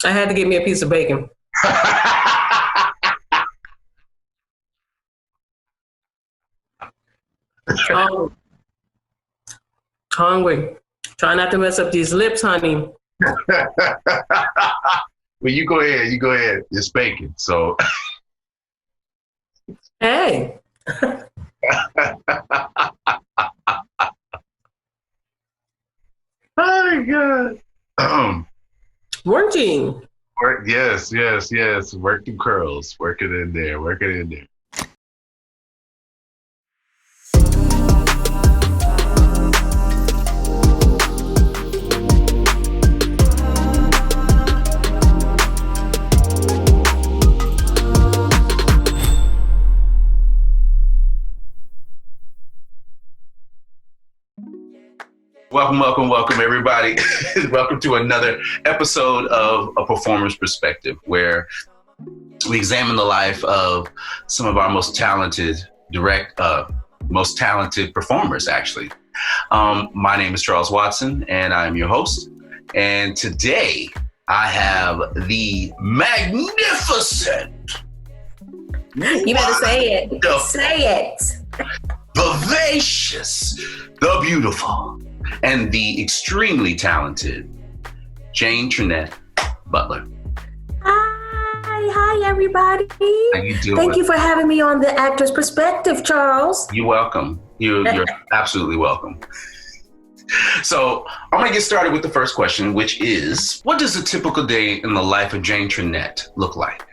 I had to get me a piece of bacon. Hungry. Try not to mess up these lips, honey. Well, you go ahead. It's bacon, so. Hey. Oh my God. Working. Yes. Working curls. Work it in there. Welcome, everybody. Welcome to another episode of A Performer's Perspective, where we examine the life of some of our most talented performers, actually. My name is Charles Watson, and I'm your host. And today, I have the magnificent... You better say it. Say it. Vivacious, the beautiful, and the extremely talented Jayne Trinette Butler. Hi, everybody. How you doing? Thank you for having me on The Actor's Perspective, Charles. You're welcome. You're absolutely welcome. So I'm going to get started with the first question, which is, what does a typical day in the life of Jayne Trinette look like?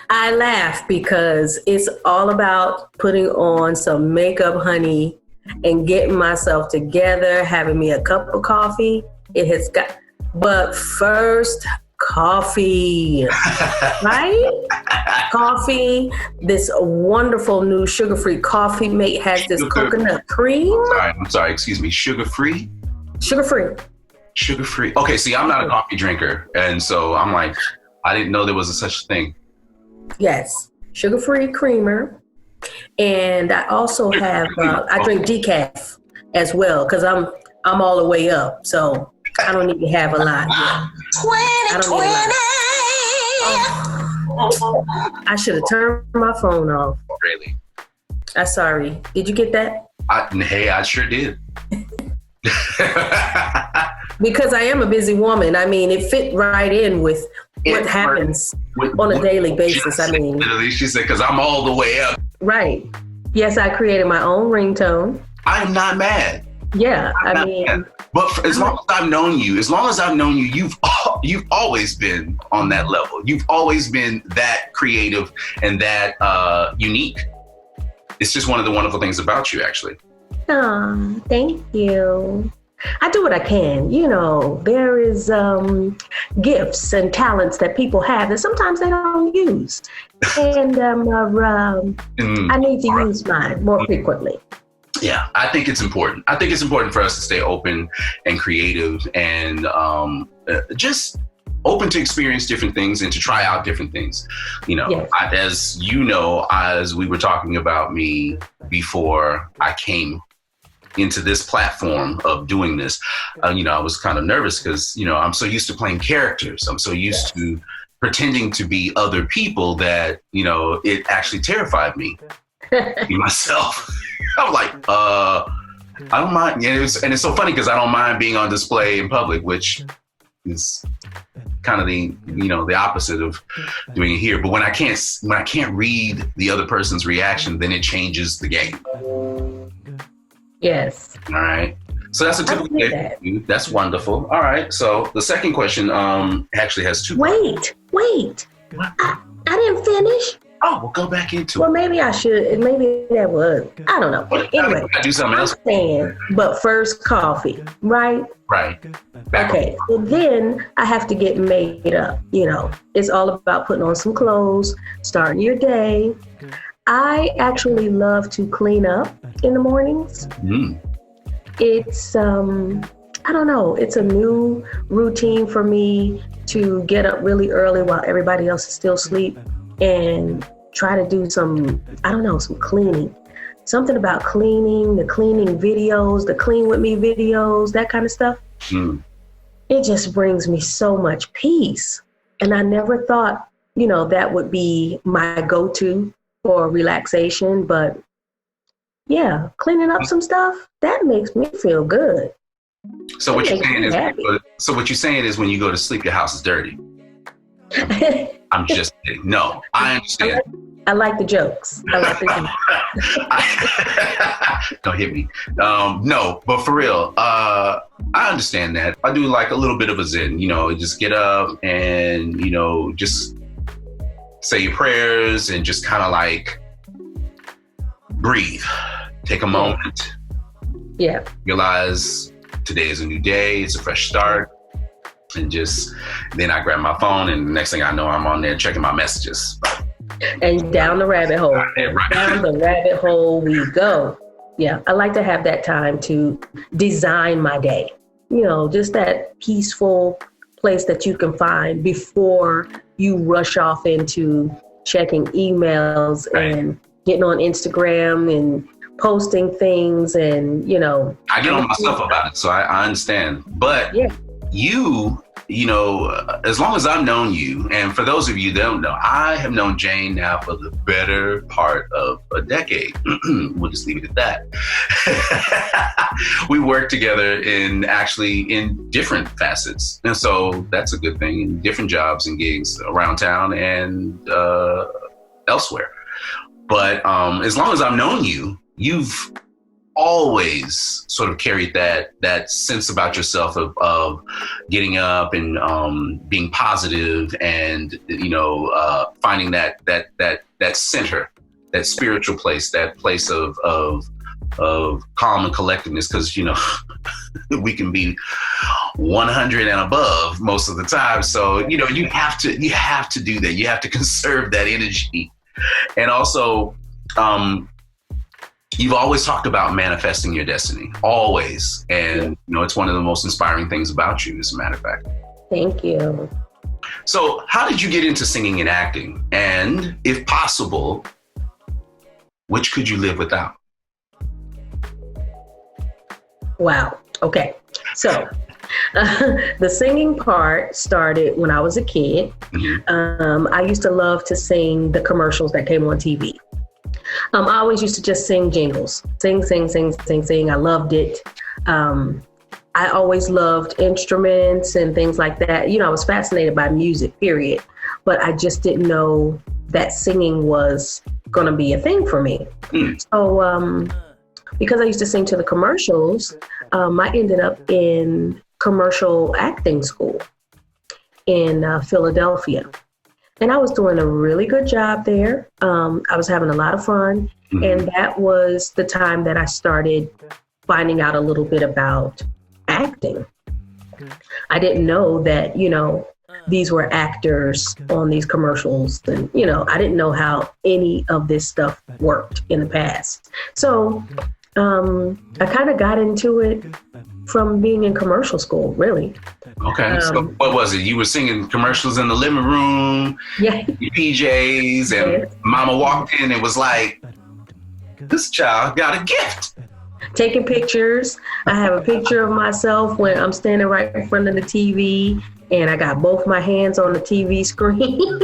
I laugh because it's all about putting on some makeup, honey, and getting myself together, having me a cup of coffee. But first, coffee, right? Coffee. This wonderful new sugar-free coffee mate has this coconut cream. I'm sorry. Excuse me. Sugar-free? Sugar-free. Okay. See, I'm not a coffee drinker. And so I'm like, I didn't know there was such thing. Yes. Sugar-free creamer. And I also have, I drink decaf as well because I'm all the way up. So I don't need to have a lot. Yeah. 2020. I should have turned my phone off. Really? I'm sorry. Did you get that? I sure did. Because I am a busy woman. I mean, it fit right in with what happens on a daily basis. I mean, literally, she said, because I'm all the way up. Right. Yes, I created my own ringtone. I'm not mad. Yeah, I mean. Mad. But as long as I've known you, you've always been on that level. You've always been that creative and that unique. It's just one of the wonderful things about you, actually. Oh, thank you. I do what I can. You know, there is gifts and talents that people have that sometimes they don't use. And I need to use mine more frequently. Yeah, I think it's important. I think it's important for us to stay open and creative and just open to experience different things and to try out different things. You know, yes. As we were talking about me before I came into this platform of doing this, I was kind of nervous because, I'm so used to playing characters. I'm so used to pretending to be other people that, it actually terrified me, be myself. I'm like, I don't mind. And it's so funny because I don't mind being on display in public, which is kind of the opposite of doing it here. But when I can't read the other person's reaction, then it changes the game. Yes. All right. So that's a typical day. That's wonderful. All right. So the second question actually has two. Wait. I didn't finish. Oh, we'll go back into it. Well, maybe I should. Maybe that was. I don't know. Anyway, I do something else. But first, coffee, right? Right. Okay. So then I have to get made up. It's all about putting on some clothes, starting your day. I actually love to clean up in the mornings. It's, I don't know, it's a new routine for me to get up really early while everybody else is still asleep and try to do some cleaning. Something about cleaning, the cleaning videos, the clean with me videos, that kind of stuff. it just brings me so much peace. And I never thought, that would be my go-to for relaxation. But yeah, cleaning up some stuff, that makes me feel good. So what you're saying is when you go to sleep, your house is dirty. I'm just kidding. No, I understand. I like the jokes. Don't hit me. No, but for real, I understand that. I do like a little bit of a zen, just get up and, just say your prayers and just kind of like breathe. Take a moment. Yeah. Realize today is a new day. It's a fresh start. And then I grab my phone and the next thing I know, I'm on there checking my messages. And down the rabbit hole. Right. Down the rabbit hole we go. Yeah, I like to have that time to design my day. Just that peaceful place that you can find before you rush off into checking emails and getting on Instagram and posting things and, I get on myself about it, so I understand. But as long as I've known you, and for those of you that don't know, I have known Jayne now for the better part of a decade. We'll just leave it at that. We work together in different facets. And so that's a good thing, in different jobs and gigs around town and elsewhere. But as long as I've known you, you've always sort of carried that sense about yourself of getting up and being positive and finding that center, that spiritual place, that place of calm and collectedness, because we can be 100 and above most of the time. So you have to do that. You have to conserve that energy, and also. You've always talked about manifesting your destiny, always. And, it's one of the most inspiring things about you, as a matter of fact. Thank you. So how did you get into singing and acting? And if possible, which could you live without? Wow. Okay. So the singing part started when I was a kid. Mm-hmm. I used to love to sing the commercials that came on TV. I always used to just sing jingles, sing. I loved it. I always loved instruments and things like that. I was fascinated by music, period. But I just didn't know that singing was going to be a thing for me. So because I used to sing to the commercials, I ended up in commercial acting school in Philadelphia. And I was doing a really good job there. I was having a lot of fun. Mm-hmm. And that was the time that I started finding out a little bit about acting. I didn't know that, these were actors on these commercials. And, I didn't know how any of this stuff worked in the past. So I kind of got into it from being in commercial school, really. Okay. So what was it? You were singing commercials in the living room, your PJs, and mama walked in and was like, this child got a gift. Taking pictures. I have a picture of myself when I'm standing right in front of the TV and I got both my hands on the TV screen.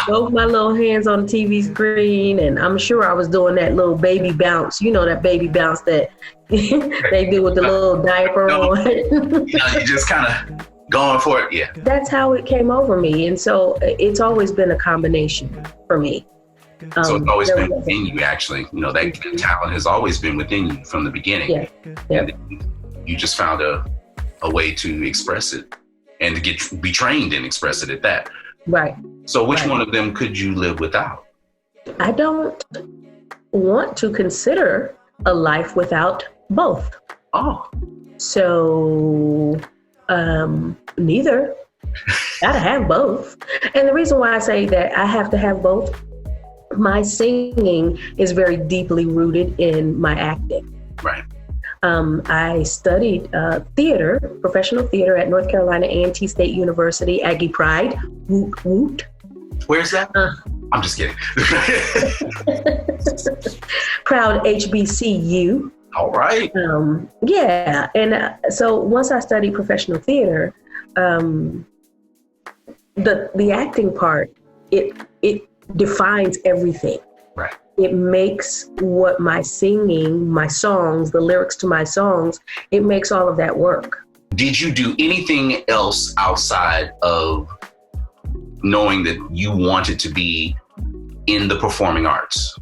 Both my little hands on the TV screen. And I'm sure I was doing that little baby bounce, that baby bounce that they do with the little diaper on. You just kind of going for it. Yeah. That's how it came over me. And so it's always been a combination for me. So it's always been within you, actually. That talent has always been within you from the beginning. Yeah. And you just found a way to express it and to be trained and express it at that. Right. So which one of them could you live without? I don't want to consider a life without both. Oh. So neither. Gotta have both. And the reason why I say that I have to have both, my singing is very deeply rooted in my acting. Right. I studied theater, professional theater at North Carolina A&T State University, Aggie Pride. Woot woot. Where's that? I'm just kidding. Proud HBCU. All right. Yeah. And so once I studied professional theater, the acting part, it defines everything. Right. It makes what my singing, my songs, the lyrics to my songs, it makes all of that work. Did you do anything else outside of knowing that you wanted to be in the performing arts?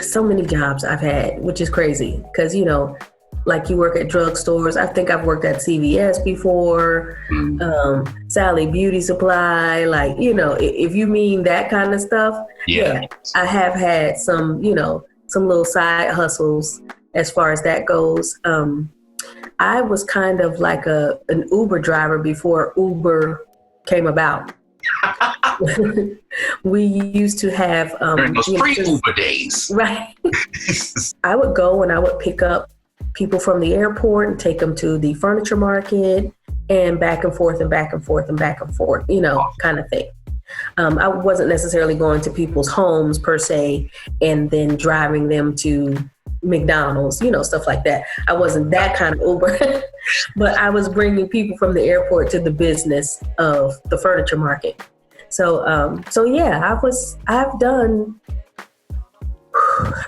So many jobs I've had, which is crazy because, you know, like you work at drugstores. I think I've worked at CVS before, Sally Beauty Supply. Like, you know, if you mean that kind of stuff, yeah, I have had some, you know, some little side hustles as far as that goes. I was kind of like an Uber driver before Uber came about. We used to have during those pre-Uber days, right? I would go and I would pick up people from the airport and take them to the furniture market and back and forth and back and forth and back and forth, you know, kind of thing. I wasn't necessarily going to people's homes per se and then driving them to McDonald's, you know, stuff like that. I wasn't that kind of Uber, but I was bringing people from the airport to the business of the furniture market. So yeah,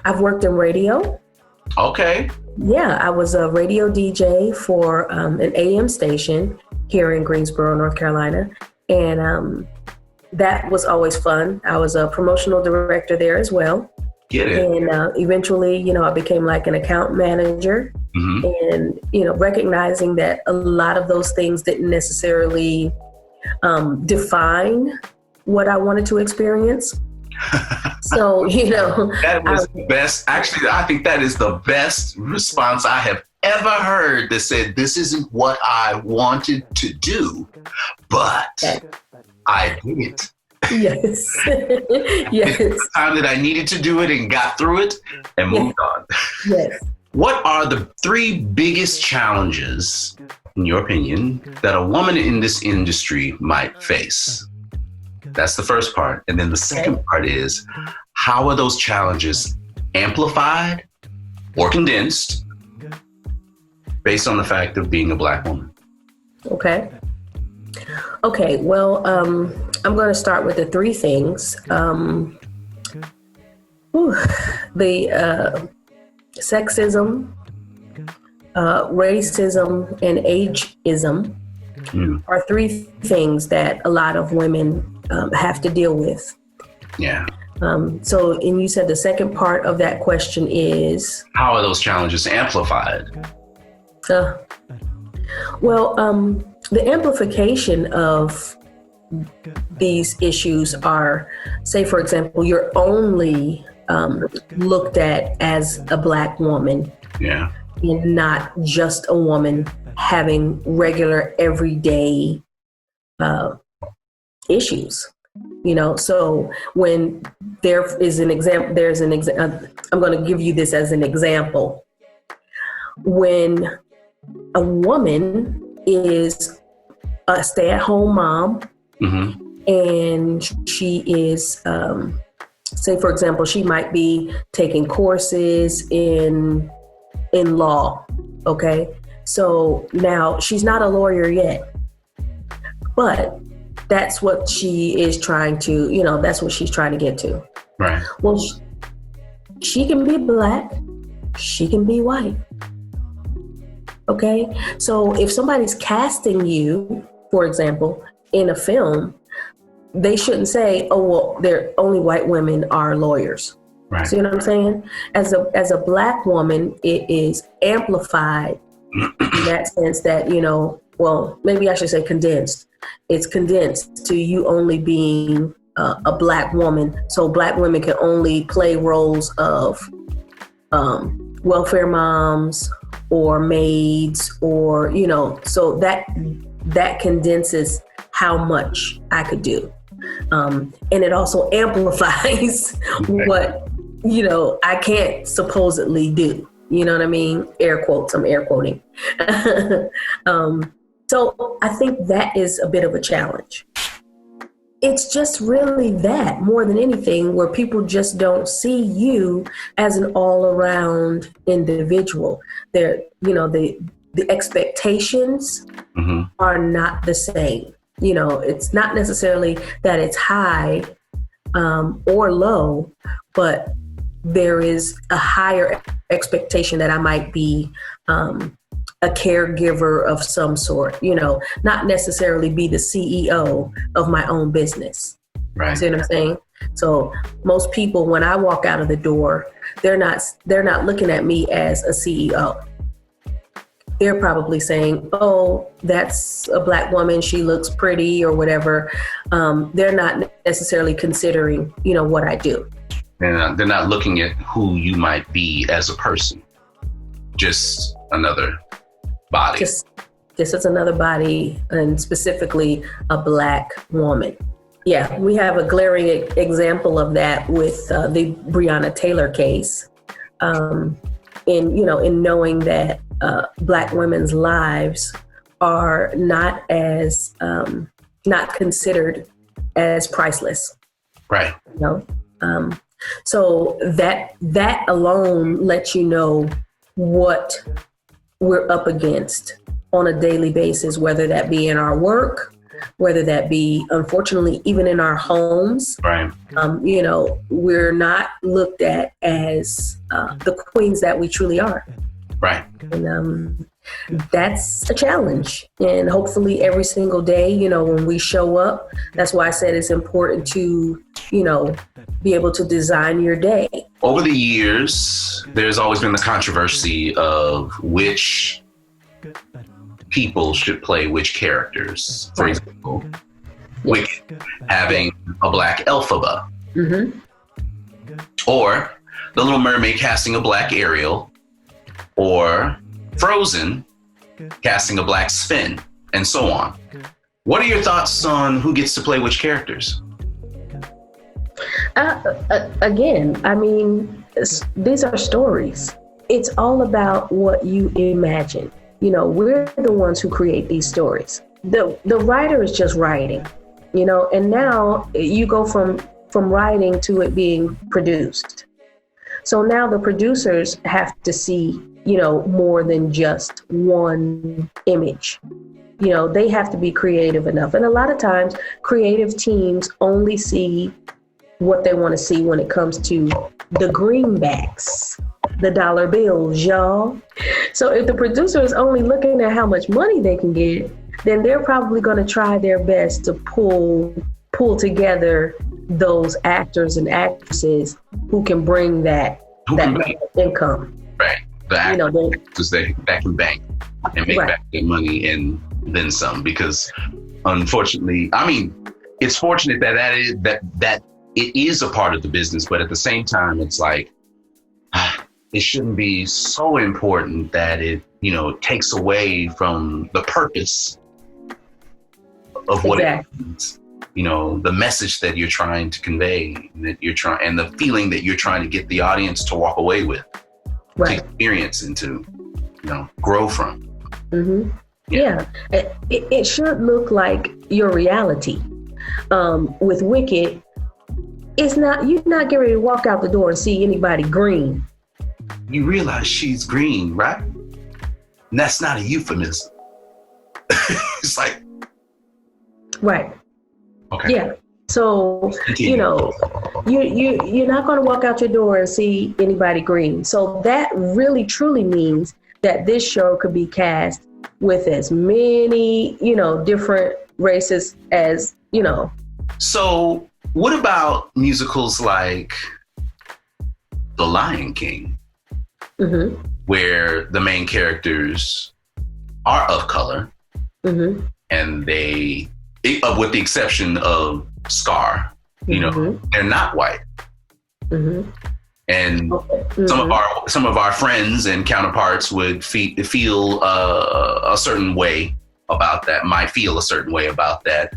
I've worked in radio. Okay. Yeah, I was a radio DJ for an AM station here in Greensboro, North Carolina. And that was always fun. I was a promotional director there as well. Get it. And eventually, you know, I became like an account manager. Mm-hmm. And, you know, recognizing that a lot of those things didn't necessarily define what I wanted to experience. So, you know, that was the best. Actually, I think that is the best response I have ever heard that said, this isn't what I wanted to do, but I did it. Yes. Yes. The time that I needed to do it and got through it and moved on. Yes. What are the 3 biggest challenges, in your opinion, that a woman in this industry might face? That's the first part. And then the second part is, how are those challenges amplified or condensed based on the fact of being a Black woman? Okay. Well, I'm going to start with the 3 things. The sexism, racism, and ageism are 3 things that a lot of women have to deal with. Yeah. And you said the second part of that question is? How are those challenges amplified? The amplification of these issues are, say, for example, you're only looked at as a Black woman. Yeah. And not just a woman having regular, everyday issues. You know, so when there is an example, I'm going to give you this as an example. When a woman is a stay-at-home mom, and she is, say, for example, she might be taking courses in law. Okay. So now she's not a lawyer yet, but that's what she is trying to, you know, that's what she's trying to get to. Right. Well, she can be Black. She can be white. Okay. So if somebody's casting you, for example, in a film, they shouldn't say, oh, well, only white women are lawyers. Right. See what I'm saying? As a Black woman, it is amplified in that sense that, you know, well, maybe I should say condensed. It's condensed to you only being a Black woman. So Black women can only play roles of welfare moms or maids, or, you know, so that condenses how much I could do. And it also amplifies what, you know, I can't supposedly do. You know what I mean? Air quotes, I'm air quoting. Mm-hmm. So I think that is a bit of a challenge. it's just really that more than anything, where people just don't see you as an all around individual. They're, the expectations are not the same. It's not necessarily that it's high or low, but there is a higher expectation that I might be a caregiver of some sort, not necessarily be the CEO of my own business. Right. See what I'm saying? So most people, when I walk out of the door, they're not looking at me as a CEO. They're probably saying, oh, that's a Black woman, she looks pretty or whatever. They're not necessarily considering, what I do. And they're not looking at who you might be as a person. Just another body. Just as another body, and specifically a Black woman. Yeah, we have a glaring example of that with the Breonna Taylor case. In knowing that Black women's lives are not considered as priceless. Right. So that alone lets you know what we're up against on a daily basis, whether that be in our work, whether that be, unfortunately, even in our homes. Right. We're not looked at as the queens that we truly are. Right. And that's a challenge. And hopefully every single day, when we show up, that's why I said it's important to, be able to design your day. Over the years, there's always been the controversy of which people should play which characters. For example, Wicked having a Black Elphaba. Or The Little Mermaid casting a Black Ariel. Or Frozen casting a Black Sven, and so on. What are your thoughts on who gets to play which characters? Again, I mean, these are stories. It's all about what you imagine. We're the ones who create these stories. The writer is just writing, and now you go from writing to it being produced. So now the producers have to see, more than just one image. They have to be creative enough. And a lot of times creative teams only see what they want to see when it comes to the greenbacks, the dollar bills, y'all. So if the producer is only looking at how much money they can get, then they're probably going to try their best to pull together those actors and actresses who can bring that income. Right. The actors that can bank and make back their money and then some. Because unfortunately, I mean, it's fortunate that it is a part of the business, but at the same time, it's like it shouldn't be so important that it takes away from the purpose of what it means. The message that you're trying to convey, and the feeling that you're trying to get the audience to walk away with, to experience and to, grow from. Mm-hmm. Yeah. It should look like your reality. With Wicked, you're not getting ready to walk out the door and see anybody green. You realize she's green, right? And that's not a euphemism. It's like, right. Okay. Yeah. So, you're not going to walk out your door and see anybody green. So that really truly means that this show could be cast with as many, different races as, So what about musicals like The Lion King, where the main characters are of color, and they, with the exception of Scar, they're not white. And some of our friends and counterparts would feel a certain way about that, might feel a certain way about that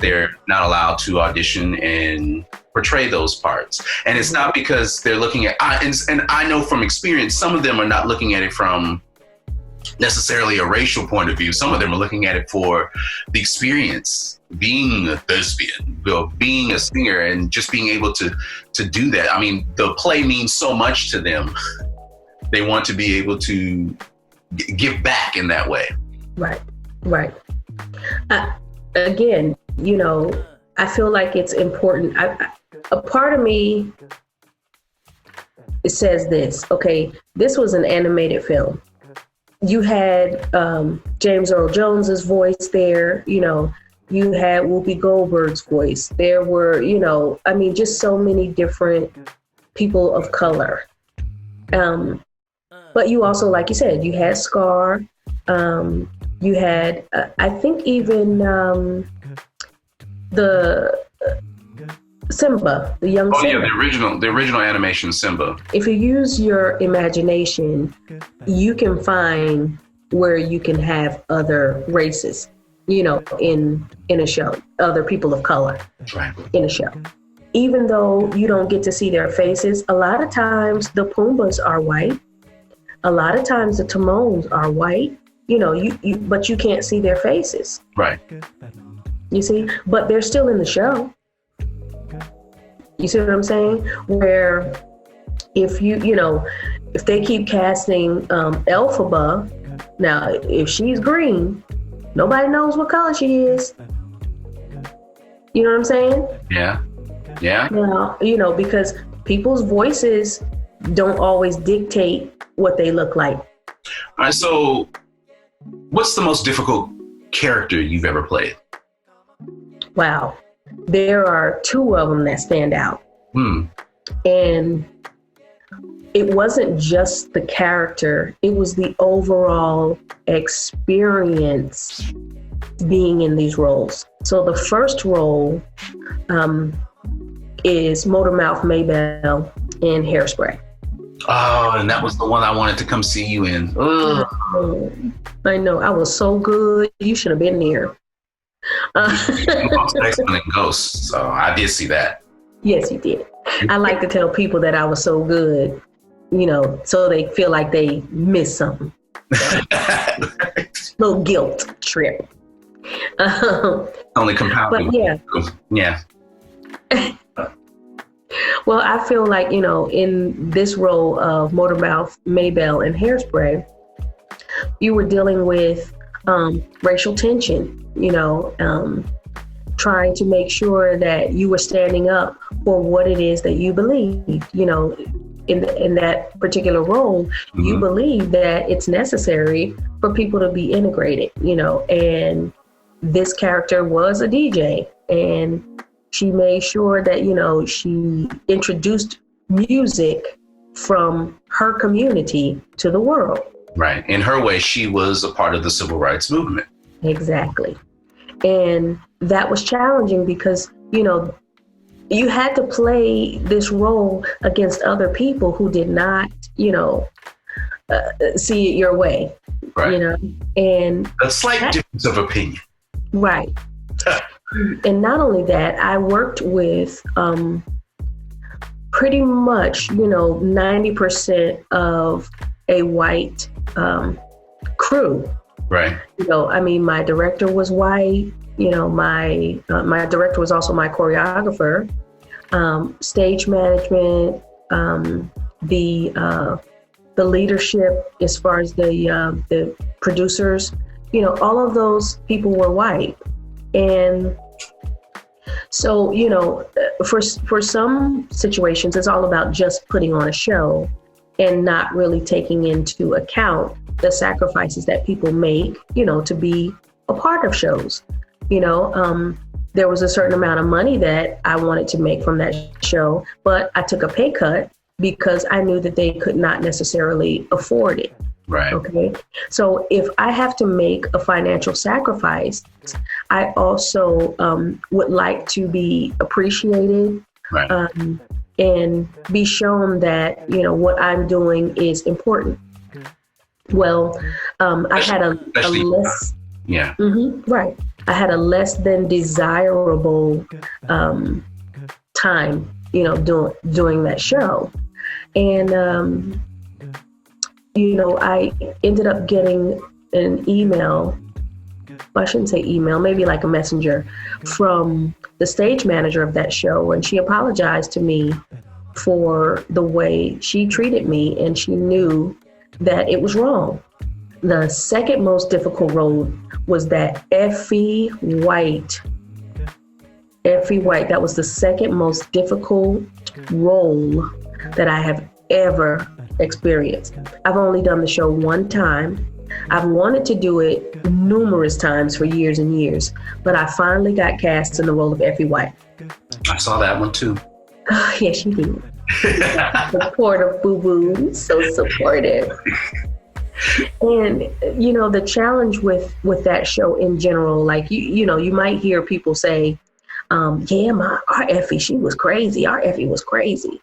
they're not allowed to audition and portray those parts. And it's not because they're looking at, and I know from experience, some of them are not looking at it from necessarily a racial point of view. Some of them are looking at it for the experience, being a thespian, being a singer, and just being able to do that. I mean, the play means so much to them. They want to be able to give back in that way. Right. Again, I feel like it's important. A part of me, it says this, okay, this was an animated film. You had James Earl Jones's voice there, you had Whoopi Goldberg's voice. There were, just so many different people of color. But you also, like you said, you had Scar. You had, I think even the Simba, the young Simba. Oh yeah, the original animation Simba. If you use your imagination, you can find where you can have other races, in a show, other people of color in a show. Even though you don't get to see their faces, a lot of times the Pumbas are white. A lot of times the Timons are white. But you can't see their faces. Right. You see, but they're still in the show. You see what I'm saying? Where if if they keep casting Elphaba, now if she's green, nobody knows what color she is. You know what I'm saying? Yeah. Now, because people's voices don't always dictate what they look like. All right, so what's the most difficult character you've ever played? Wow. There are two of them that stand out. And it wasn't just the character, it was the overall experience being in these roles. So the first role is Motormouth Maybelle in Hairspray. Oh, and that was the one I wanted to come see you in. I know. I was so good. You should have been there. Excellent Ghost. So I did see that. Yes, you did. I like to tell people that I was so good, so they feel like they missed something. Little guilt trip. Only compounding. But yeah. Well, I feel like, in this role of Motormouth Maybelle in Hairspray, you were dealing with racial tension, trying to make sure that you were standing up for what it is that you believe, in that particular role. Mm-hmm. You believe that it's necessary for people to be integrated, and this character was a DJ, and she made sure that, she introduced music from her community to the world. Right. In her way, she was a part of the civil rights movement. Exactly. And that was challenging because, you had to play this role against other people who did not, see it your way. Right. And a slight difference of opinion. Right. And not only that, I worked with pretty much, 90% of a white crew. Right. My director was white. My director was also my choreographer. Stage management, the leadership as far as the producers, all of those people were white. And so, for some situations, it's all about just putting on a show and not really taking into account the sacrifices that people make, to be a part of shows. There was a certain amount of money that I wanted to make from that show, but I took a pay cut because I knew that they could not necessarily afford it. Right. Okay. So if I have to make a financial sacrifice, I also would like to be appreciated. Right. And be shown that, what I'm doing is important. Well, I had a less. Yeah. Mm-hmm, right. I had a less than desirable time, doing that show. And I ended up getting an email. I shouldn't say email, maybe like a messenger from the stage manager of that show. And she apologized to me for the way she treated me. And she knew that it was wrong. The second most difficult role was that Effie White. That was the second most difficult role that I have ever experienced. I've only done the show one time. I've wanted to do it numerous times for years and years, but I finally got cast in the role of Effie White. I saw that one too. Oh, yes, you did. Supportive, boo-boo, so supportive. And, the challenge with that show in general, like, you might hear people say, our Effie, she was crazy. Our Effie was crazy.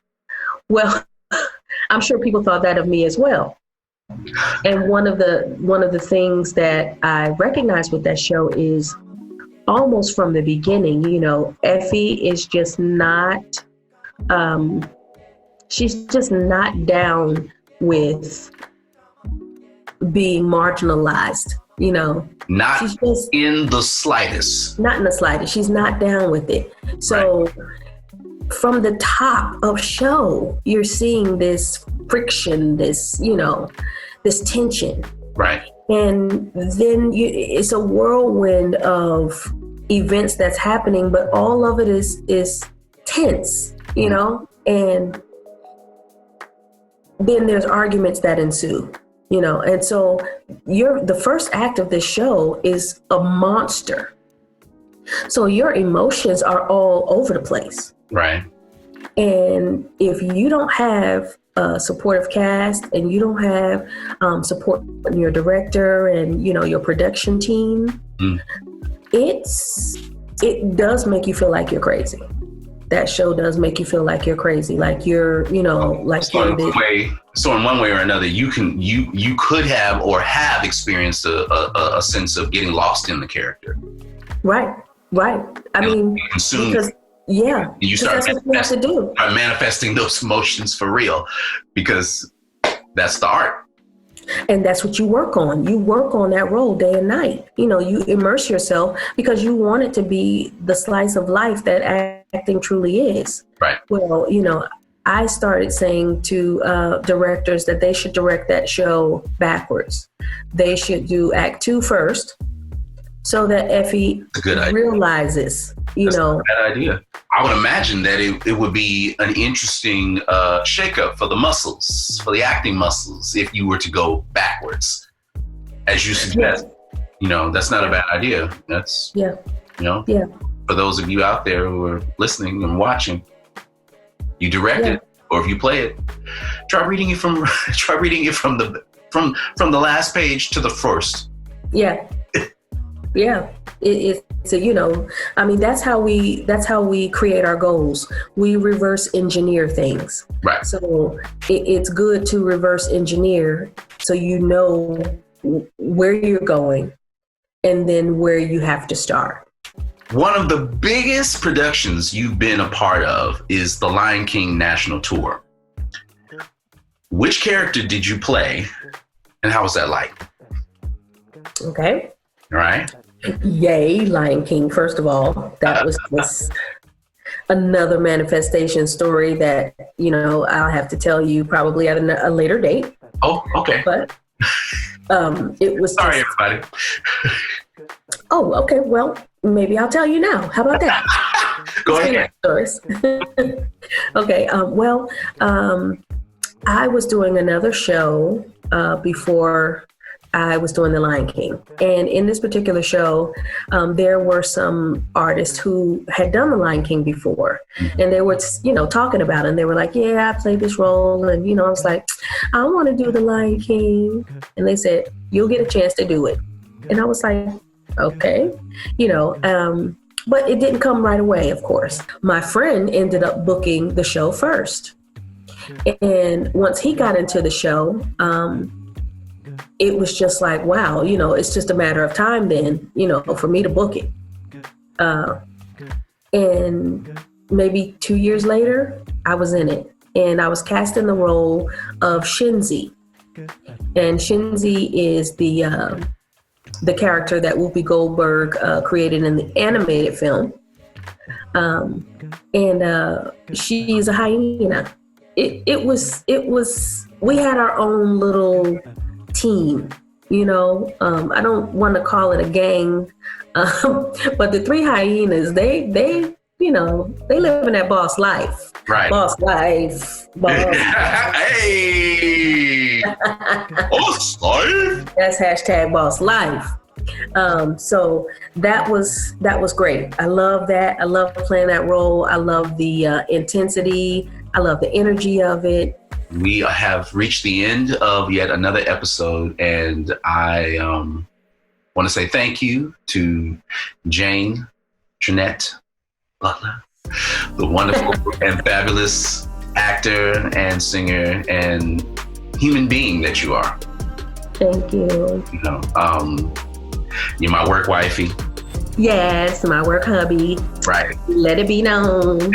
Well, I'm sure people thought that of me as well. And one of the things that I recognize with that show is almost from the beginning, Effie is just not, she's just not down with being marginalized, Not she's just, in the slightest. Not in the slightest. She's not down with it. So from the top of show, you're seeing this friction, this tension. Right. And then it's a whirlwind of events that's happening, but all of it is tense, and then there's arguments that ensue, and so the first act of this show is a monster. So your emotions are all over the place. Right. And if you don't have a supportive cast and you don't have support from your director and, your production team, it does make you feel like you're crazy. That show does make you feel like you're crazy, like you're, like so in one way or another, you could have or have experienced a sense of getting lost in the character. Right. I mean, because you start that's what you have to do. Manifesting those emotions for real, because that's the art. And that's what you work on. You work on that role day and night. You immerse yourself because you want it to be the slice of life that acting truly is. Right. Well, I started saying to directors that they should direct that show backwards. They should do Act 2 first, so that Effie realizes, That's a bad idea. I would imagine that it would be an interesting shakeup for the muscles, for the acting muscles, if you were to go backwards, as you suggest. That's not a bad idea. That's, for those of you out there who are listening and watching, you direct it, or if you play it, try reading it from the last page to the first. Yeah. Yeah, it's that's how we create our goals. We reverse engineer things. Right. So it's good to reverse engineer so you know where you're going and then where you have to start. One of the biggest productions you've been a part of is the Lion King National Tour. Which character did you play and how was that like? Okay. All right. Yay, Lion King, first of all. That was just another manifestation story that, I'll have to tell you probably at a later date. Oh, okay. But it was Sorry, everybody. Oh, okay. Well, maybe I'll tell you now. How about that? Go ahead. Stories. Okay. I was doing another show before I was doing The Lion King. And in this particular show, there were some artists who had done The Lion King before. And they were, talking about it. And they were like, yeah, I played this role. And, I was like, I want to do The Lion King. And they said, you'll get a chance to do it. And I was like, okay, but it didn't come right away, of course. My friend ended up booking the show first. And once he got into the show, it was just like, wow, it's just a matter of time then, for me to book it. And maybe 2 years later, I was in it. And I was cast in the role of Shenzi. And Shenzi is the character that Whoopi Goldberg created in the animated film. And she's a hyena. It was, we had our own little team, you know. I don't want to call it a gang, but the three hyenas, they you know, they live in that boss life. Right. Boss life. Boss. Hey! Boss life. That's hashtag boss life. So that was great. I love that. I love playing that role. I love the intensity. I love the energy of it. We have reached the end of yet another episode, and I want to say thank you to Jayne Trinette Butler, the wonderful and fabulous actor and singer and human being that you are. Thank you. You know, you're my work wifey. Yes, my work hubby. Right. Let it be known.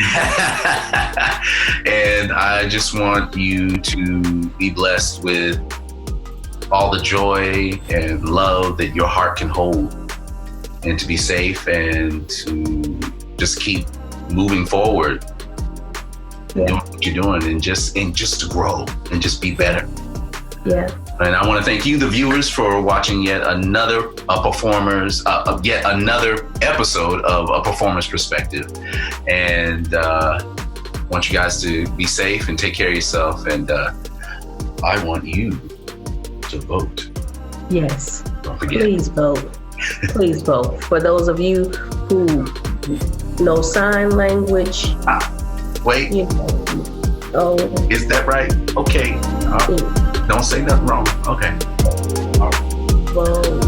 And I just want you to be blessed with all the joy and love that your heart can hold, and to be safe and to just keep moving forward, doing what you're doing, and just to grow and just be better. Yeah. And I want to thank you, the viewers, for watching yet another episode of A Performer's Perspective. And want you guys to be safe and take care of yourself. And I want you to vote. Yes. Don't forget. Please vote. Please vote. For those of you who know sign language. Wait. You know, is that right? Okay. Don't say nothing wrong. Okay. All right. Well,